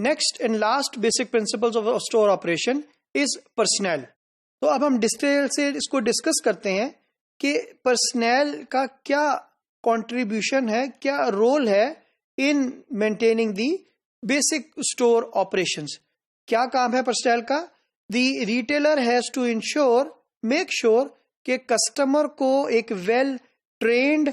Next and last basic principles of store operation is personal. तो अब हम detail से इसको डिस्कस करते हैं कि पर्सनल का क्या कंट्रीब्यूशन है, क्या रोल है in maintaining the basic store operations. क्या काम है पर्सनल का? The retailer has to ensure, make sure कि कस्टमर को एक वेल ट्रेन्ड,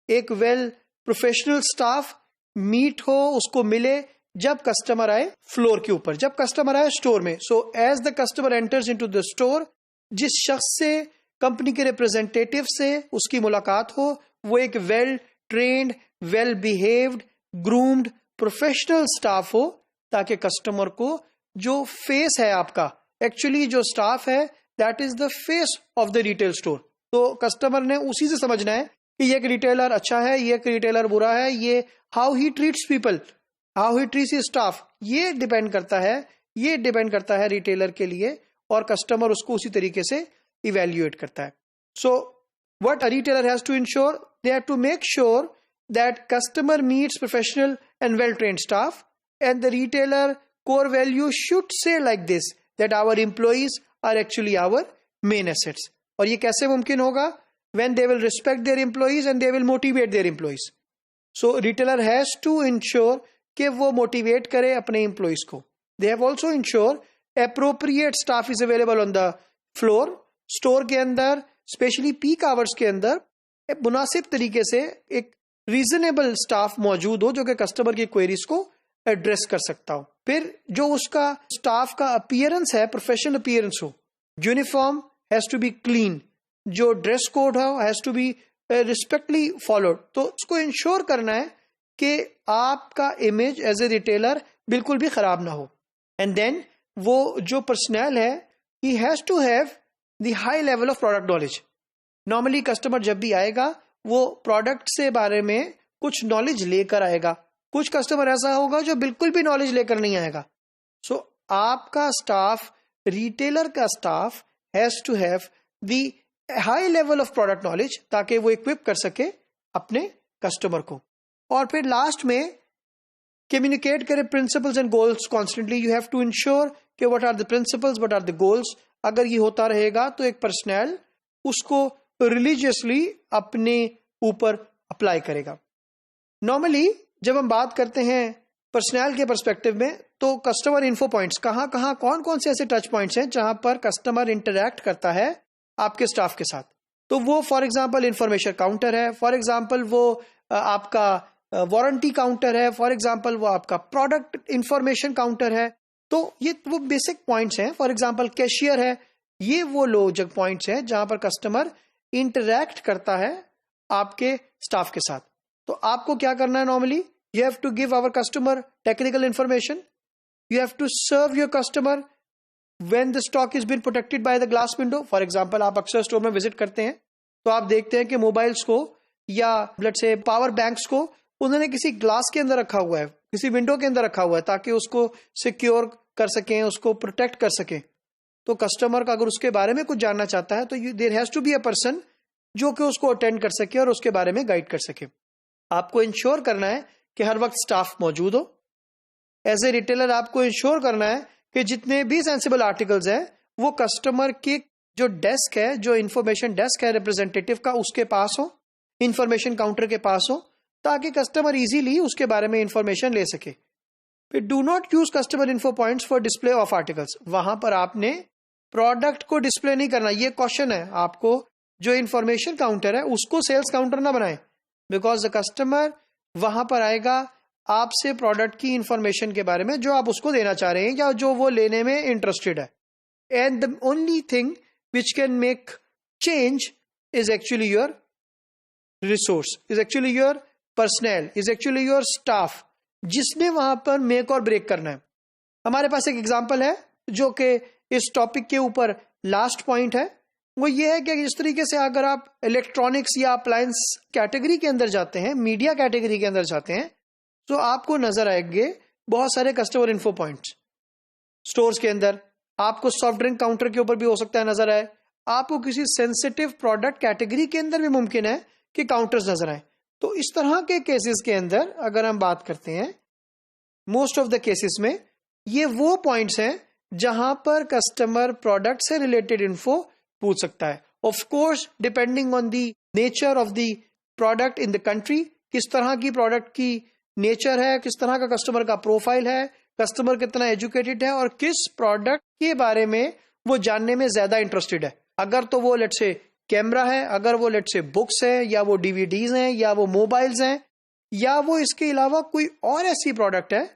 एक वेल प्रोफेशनल स्टाफ मीट हो, उसको मिले जब कस्टमर आए फ्लोर के ऊपर, जब कस्टमर आए स्टोर में। So as the customer enters into the store, जिस शख्स से, कंपनी के रिप्रेजेंटेटिव से उसकी मुलाकात हो, वो एक well trained, well behaved, groomed, professional staff हो, ताकि कस्टमर को जो फेस है आपका, एक्चुअली जो स्टाफ है that is the face of the retail store. तो कस्टमर ने उसी से समझना है कि ये एक रिटेलर अच्छा है, ये एक रिटेलर बुरा है, ये how he treats people, how he treats his staff, ये डिपेंड करता है रिटेलर के लिए, और कस्टमर उसको उसी तरीके से इवेल्युएट करता है। So what a retailer has to ensure, they have to make sure that customer meets professional and well trained staff, and the retailer core value should say like this that our employees are actually our main assets. और ये कैसे मुमकिन होगा? when they will respect their employees and they will motivate their employees. So retailer has to ensure कि वो motivate करे अपने employees को. They have also ensure appropriate staff is available on the floor. Store के अंदर specially peak hours के अंदर मुनासिब तरीके से एक रीजनेबल स्टाफ मौजूद हो जो कि कस्टमर की क्वेरीज को एड्रेस कर सकता हो। फिर जो उसका स्टाफ का अपीयरेंस है, प्रोफेशनल अपीयरेंस हो, uniform has to be clean, जो ड्रेस कोड है has to be respectfully followed. तो उसको इंश्योर करना है कि आपका इमेज एज ए रिटेलर बिल्कुल भी खराब ना हो। एंड देन वो जो पर्सनल है, he has to have the high level of product knowledge. Normally customer जब भी आएगा वो प्रोडक्ट से बारे में कुछ नॉलेज लेकर आएगा, कुछ कस्टमर ऐसा होगा जो बिल्कुल भी नॉलेज लेकर नहीं आएगा। सो आपका स्टाफ, रिटेलर का staff has to have the high level of product knowledge, ताकि वो इक्विप कर सके अपने कस्टमर को। और फिर लास्ट में कम्युनिकेट करे principles and goals constantly. You have to ensure कि what are the principles, what are the goals. अगर ये होता रहेगा तो एक पर्सनल उसको रिलीजियसली अपने ऊपर अप्लाई करेगा। नॉर्मली जब हम बात करते हैं पर्सनल के पर्सपेक्टिव में, तो कस्टमर इन्फो पॉइंट्स कहाँ कहाँ, कौन कौन से ऐसे टच पॉइंट्स हैं जहां पर कस्टमर इंटरैक्ट करता है आपके स्टाफ के साथ। तो वो फॉर एग्जांपल इंफॉर्मेशन काउंटर है, फॉर एग्जांपल वो आपका वारंटी काउंटर है, फॉर एग्जांपल वो आपका प्रोडक्ट इंफॉर्मेशन काउंटर है। तो ये वो बेसिक पॉइंट्स हैं। फॉर एग्जांपल कैशियर है। ये वो लोग पॉइंट्स हैं जहां पर कस्टमर इंटरैक्ट करता है आपके स्टाफ के साथ। तो आपको क्या करना है? Normally you have to give our customer technical information, you have to serve your customer when the stock is been protected by the glass window. For example, आप अक्सर स्टोर में विजिट करते हैं तो आप देखते हैं कि मोबाइल्स को या लेट्स से पावर बैंक्स को उन्होंने किसी ग्लास के अंदर रखा हुआ है, किसी विंडो के अंदर रखा हुआ है, ताकि उसको सिक्योर कर सकें, उसको प्रोटेक्ट कर सकें। तो कस्टमर का अगर उसके बारे में कुछ जानना चाहता है तो there has to be a person जो कि उसको अटेंड कर सके और उसके बारे में गाइड कर सके। आपको इंश्योर करना है कि हर वक्त स्टाफ मौजूद हो। एज ए रिटेलर आपको इंश्योर करना है कि जितने भी सेंसिबल आर्टिकल्स हैं वो कस्टमर के जो डेस्क है, जो इंफॉर्मेशन डेस्क है रिप्रेजेंटेटिव का, उसके पास हो, इंफॉर्मेशन काउंटर के पास हो, ताकि कस्टमर इजीली उसके बारे में इंफॉर्मेशन ले सके। फिर do not use customer info points for display of articles. वहां पर आपने प्रोडक्ट को डिस्प्ले नहीं करना। ये क्वेश्चन है आपको, जो इंफॉर्मेशन काउंटर है उसको सेल्स काउंटर ना बनाए, बिकॉज द कस्टमर वहां पर आएगा आपसे प्रोडक्ट की इंफॉर्मेशन के बारे में जो आप उसको देना चाह रहे हैं या जो वो लेने में इंटरेस्टेड है। And the only thing which can make change is actually your resource, is actually your personal, is actually your staff, जिसने वहां पर मेक और ब्रेक करना है। हमारे पास एक एग्जाम्पल है जो कि इस टॉपिक के ऊपर लास्ट पॉइंट है। वो ये है कि जिस तरीके से अगर आप इलेक्ट्रॉनिक्स या अप्लायंस कैटेगरी के अंदर जाते हैं, मीडिया कैटेगरी के अंदर जाते हैं, तो आपको नजर आएंगे बहुत सारे कस्टमर इन्फो पॉइंट्स। स्टोर्स के अंदर आपको सॉफ्ट ड्रिंक काउंटर के ऊपर भी हो सकता है नजर आए, आपको किसी सेंसिटिव प्रोडक्ट कैटेगरी के अंदर भी मुमकिन है कि काउंटर्स नजर आए। तो इस तरह के केसेस के अंदर अगर हम बात करते हैं, मोस्ट ऑफ द केसेस में ये वो पॉइंट्स हैं जहां पर कस्टमर प्रोडक्ट से रिलेटेड इन्फो पूछ सकता है। Of course depending on the nature of the product in the country, किस तरह की प्रोडक्ट की नेचर है, किस तरह का कस्टमर का प्रोफाइल है, कस्टमर कितना एजुकेटेड है और किस प्रोडक्ट के बारे में वो जानने में ज्यादा इंटरेस्टेड है। अगर तो वो लेट्स से कैमरा है, अगर वो लेट्स से बुक्स है, या वो डीवीडीज हैं, या वो मोबाइल्स हैं, या वो इसके अलावा कोई और ऐसी प्रोडक्ट है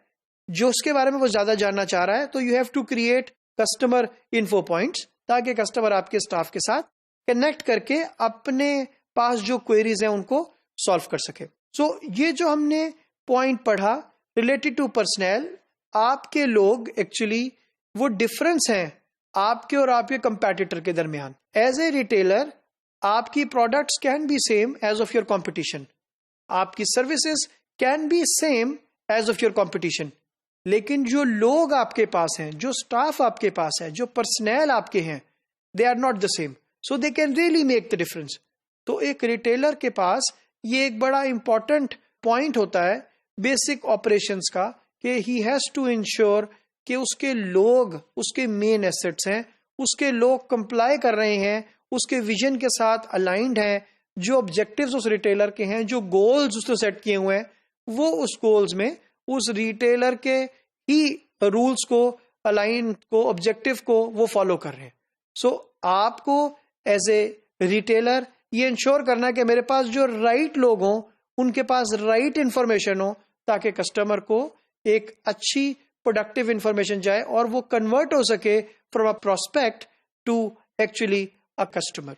जो उसके बारे में वो ज्यादा जानना चाह रहा है, तो you have to create customer info points ताकि कस्टमर आपके स्टाफ के साथ कनेक्ट करके अपने पास जो क्वेरीज हैं उनको सॉल्व कर सके। सो ये जो हमने पॉइंट पढ़ा रिलेटेड टू पर्सनल, आपके लोग एक्चुअली वो डिफरेंस हैं आपके और आपके कंपेटिटर के दरमियान। एज ए रिटेलर आपकी products can be same as of your competition, आपकी services can be same as of your competition, लेकिन जो लोग आपके पास हैं, जो स्टाफ आपके पास है, जो पर्सनल आपके हैं, they are not the same, so they can really make the difference. तो एक रिटेलर के पास ये एक बड़ा इंपॉर्टेंट पॉइंट होता है बेसिक ऑपरेशंस का कि ही हैज टू इंश्योर कि उसके लोग उसके मेन एसेट्स हैं, उसके लोग कंप्लाई कर रहे हैं, उसके विजन के साथ अलाइंड हैं, जो ऑब्जेक्टिव्स उस रिटेलर के हैं, जो गोल्स उसने सेट किए हुए हैं, वो उस गोल्स में उस रिटेलर के ही रूल्स को, अलाइन को, ऑब्जेक्टिव को वो फॉलो कर रहे हैं। सो आपको एज ए रिटेलर ये इंश्योर करना कि मेरे पास जो राइट लोग हों, उनके पास राइट इंफॉर्मेशन हो, ताकि कस्टमर को एक अच्छी प्रोडक्टिव इंफॉर्मेशन जाए और वो कन्वर्ट हो सके from a prospect to actually a customer.